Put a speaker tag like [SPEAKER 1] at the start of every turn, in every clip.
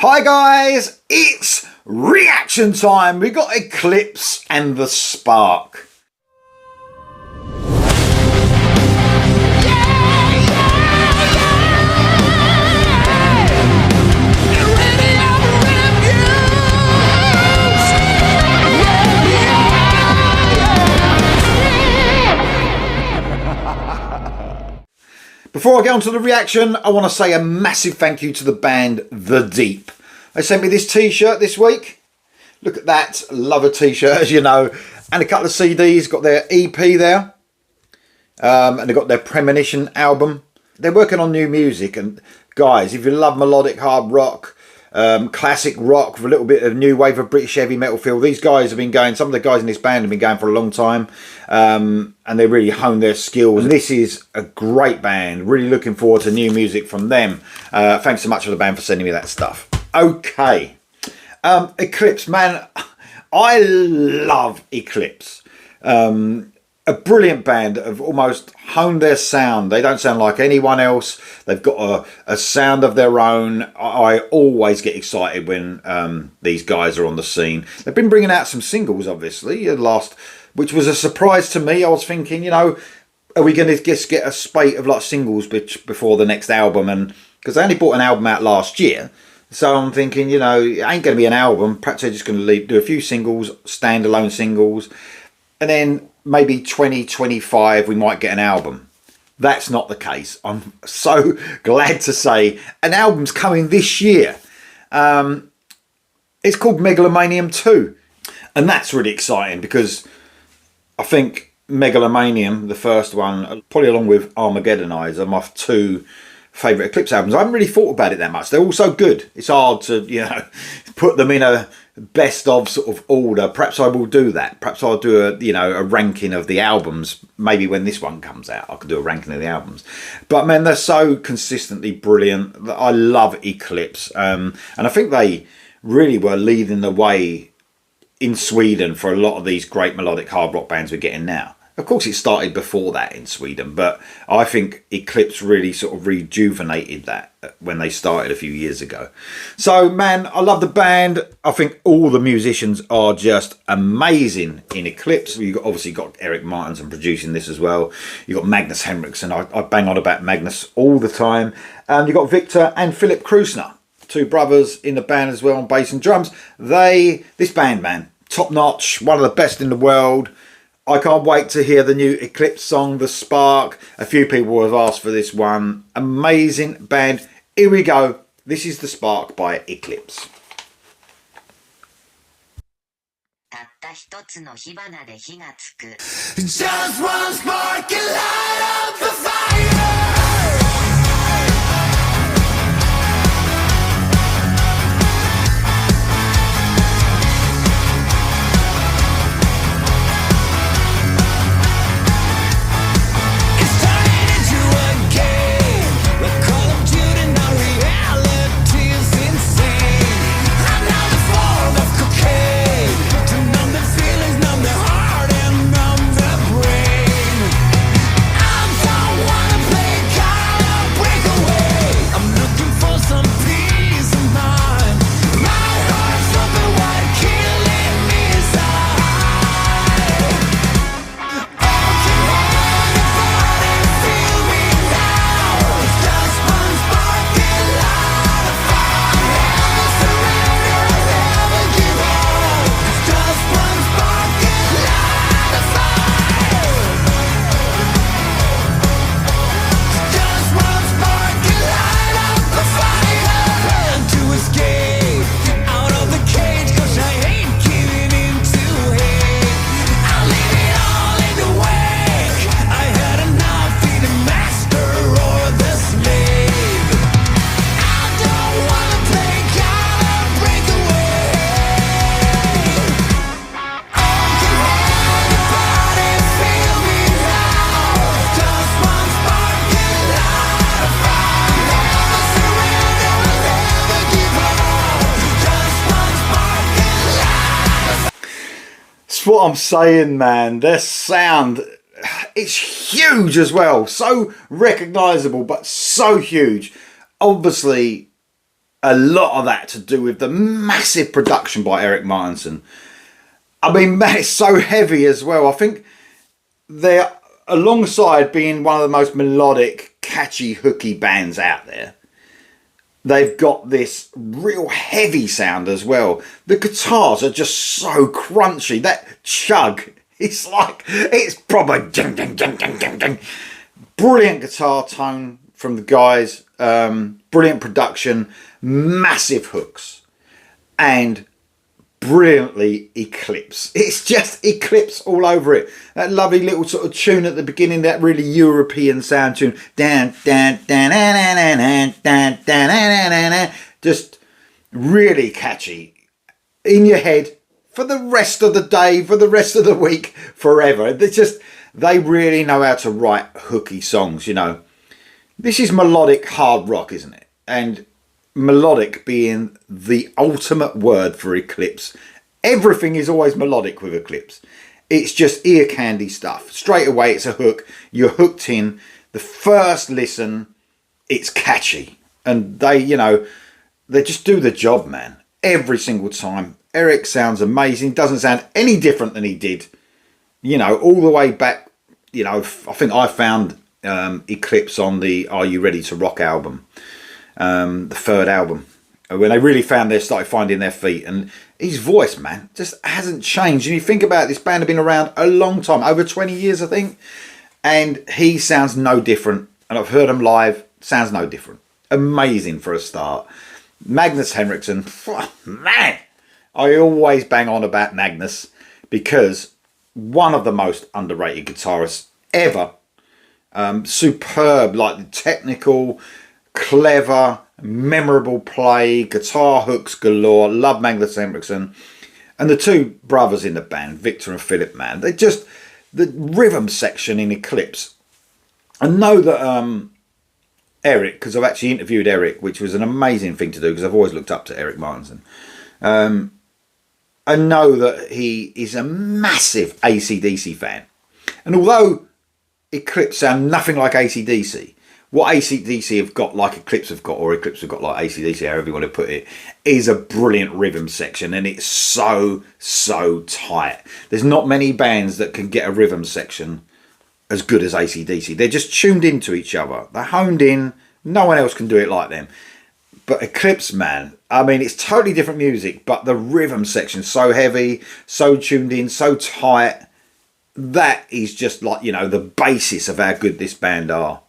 [SPEAKER 1] Hi guys, it's reaction time. We got Eclipse and the Spark. Before I get on to the reaction, I want to say a massive thank you to the band The Deep. They sent me this t-shirt this week. Look at that, love a t-shirt, as you know. And a couple of CDs, got their EP there. And they've got their Premonition album. They're working on new music. And guys, if you love melodic hard rock, classic rock with a little bit of new wave of British heavy metal feel, these guys have been going, some of the guys in this band have been going for a long time. And they really honed their skills. And this is a great band. Really looking forward to new music from them. Thanks so much for the band for sending me that stuff. Okay. Eclipse, man. I love Eclipse. A brilliant band that have almost honed their sound. They don't sound like anyone else. They've got a sound of their own. I always get excited when these guys are on the scene. They've been bringing out some singles, obviously, which was a surprise to me. I was thinking, you know, are we going to just get a spate of like singles before the next album? And because they only brought an album out last year, so I'm thinking, you know, it ain't going to be an album. Perhaps they're just going to do a few singles, standalone singles, and then maybe 2025 we might get an album. That's not the case. I'm so glad to say an album's coming this year. It's called Megalomanium 2, and that's really exciting because I think Megalomanium, the first one, probably along with Armageddon Eyes, are my two favourite Eclipse albums. I haven't really thought about it that much. They're all so good. It's hard to, you know, put them in a best of sort of order. Perhaps I will do that. Perhaps I'll do a ranking of the albums. Maybe when this one comes out, I could do a ranking of the albums. But man, they're so consistently brilliant. I love Eclipse. And I think they really were leading the way in Sweden for a lot of these great melodic hard rock bands we're getting now. Of course, it started before that in Sweden, but I think Eclipse really sort of rejuvenated that when they started a few years ago. So, man, I love the band. I think all the musicians are just amazing in Eclipse. You've obviously got Eric Martinson producing this as well. You've got Magnus Henriksson. I bang on about Magnus all the time. And you've got Victor and Philip Krusner, two brothers in the band as well on bass and drums. This band, man, top notch, one of the best in the world. I can't wait to hear the new Eclipse song, The Spark. A few people have asked for this one. Amazing band. Here we go. This is The Spark by Eclipse. Just one spark can light up the fire. What I'm saying, man, their sound, it's huge as well, so recognizable but so huge. Obviously a lot of that to do with the massive production by Eric Martinson. I mean, man, it's so heavy as well. I think they're, alongside being one of the most melodic, catchy, hooky bands out there, they've got this real heavy sound as well. The guitars are just so crunchy. That chug, it's like, it's proper ding, ding, ding, ding, ding, ding. Brilliant guitar tone from the guys. Brilliant production, massive hooks, and brilliantly Eclipse. It's just Eclipse all over it. That lovely little sort of tune at the beginning, that really European sound tune. Just really catchy in your head for the rest of the day, for the rest of the week, forever. They really know how to write hooky songs, you know. This is melodic hard rock, isn't it? And melodic being the ultimate word for Eclipse. Everything is always melodic with Eclipse. It's just ear candy stuff. Straight away, it's a hook. You're hooked in. The first listen, it's catchy. And they, you know, they just do the job, man. Every single time. Eric sounds amazing. Doesn't sound any different than he did, you know, all the way back. You know, I think I found Eclipse on the Are You Ready to Rock album, the third album, when they really started finding their feet. And his voice, man, just hasn't changed. And you think about it, this band have been around a long time, over 20 years, I think, and he sounds no different. And I've heard him live, sounds no different. Amazing for a start. Magnus Henriksson, man, I always bang on about Magnus because one of the most underrated guitarists ever. Superb, like technical, clever, memorable play, guitar hooks galore. Love Magnus Henriksson. And the two brothers in the band, Victor and Philip, man, they just, the rhythm section in Eclipse. I know that Eric, because I've actually interviewed Eric, which was an amazing thing to do because I've always looked up to Eric Martinson. I know that he is a massive AC/DC fan. And although Eclipse sound nothing like AC/DC, what AC/DC have got like Eclipse have got, or Eclipse have got like AC/DC, however you want to put it, is a brilliant rhythm section. And it's so tight. There's not many bands that can get a rhythm section as good as AC/DC. They're just tuned into each other. They're honed in. No one else can do it like them. But Eclipse, man, I mean, it's totally different music, but the rhythm section's so heavy, so tuned in, so tight. That is just like, you know, the basis of how good this band are.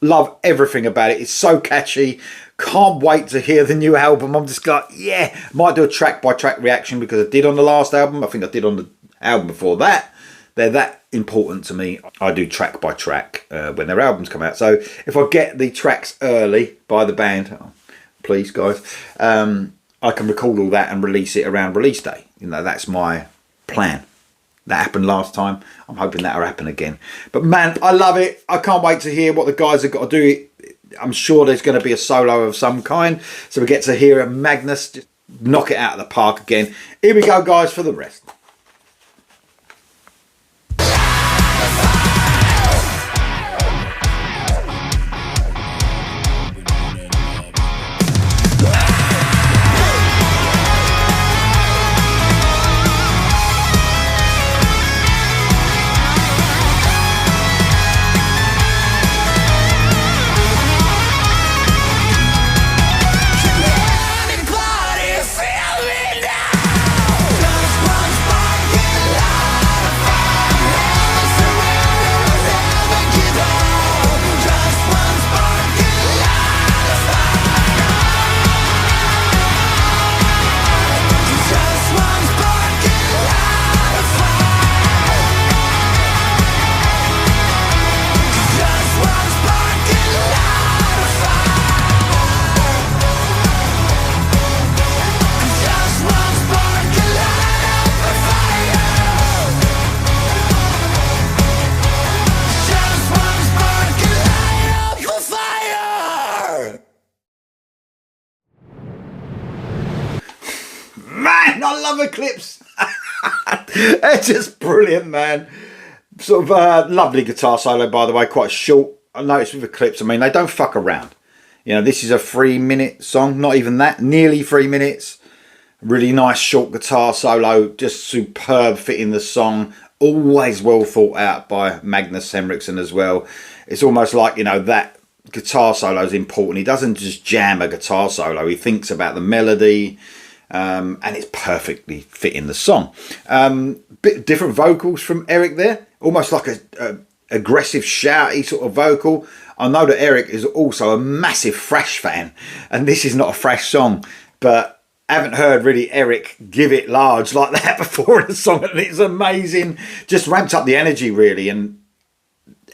[SPEAKER 1] Love everything about it. It's so catchy. Can't wait to hear the new album. I'm just like, yeah, might do a track by track reaction because I did on the last album. I think I did on the album before that. They're that important to me. I do track by track when their albums come out. So if I get the tracks early by the band, oh, please guys, I can record all that and release it around release day. You know, that's my plan. That happened last time. I'm hoping that'll happen again. But man, I love it. I can't wait to hear what the guys have got to do. I'm sure there's going to be a solo of some kind. So we get to hear Magnus just knock it out of the park again. Here we go, guys, for the rest. Man, I love Eclipse. They're just brilliant, man. Sort of lovely guitar solo, by the way, quite short. I noticed with Eclipse, I mean, they don't fuck around. You know, this is a 3-minute song, not even that, nearly 3 minutes. Really nice short guitar solo, just superb fitting the song. Always well thought out by Magnus Henriksson as well. It's almost like, you know, that guitar solo is important. He doesn't just jam a guitar solo. He thinks about the melody, and it's perfectly fitting the song. Bit different vocals from Eric there. Almost like a aggressive, shouty sort of vocal. I know that Eric is also a massive thrash fan, and this is not a thrash song, but I haven't heard really Eric give it large like that before in a song, and it's amazing. Just ramped up the energy really, and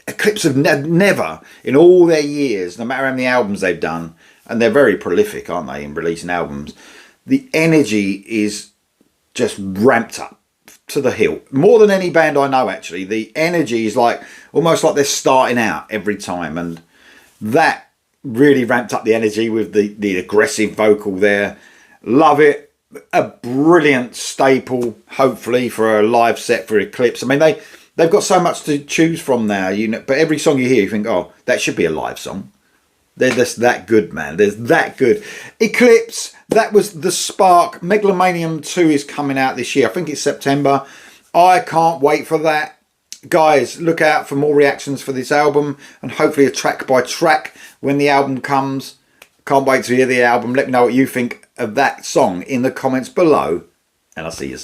[SPEAKER 1] Eclipse have never, in all their years, no matter how many albums they've done, and they're very prolific, aren't they, in releasing albums, the energy is just ramped up to the hilt. More than any band I know, actually. The energy is like almost like they're starting out every time, and that really ramped up the energy with the aggressive vocal there. Love it. A brilliant staple, hopefully, for a live set for Eclipse. I mean, they've got so much to choose from now, you know, but every song you hear, you think, oh, that should be a live song. They're just that good, man. They're that good. Eclipse, that was The Spark. Megalomanium 2 is coming out this year. I think it's September. I can't wait for that. Guys, look out for more reactions for this album, and hopefully a track by track when the album comes. Can't wait to hear the album. Let me know what you think of that song in the comments below, and I'll see you soon.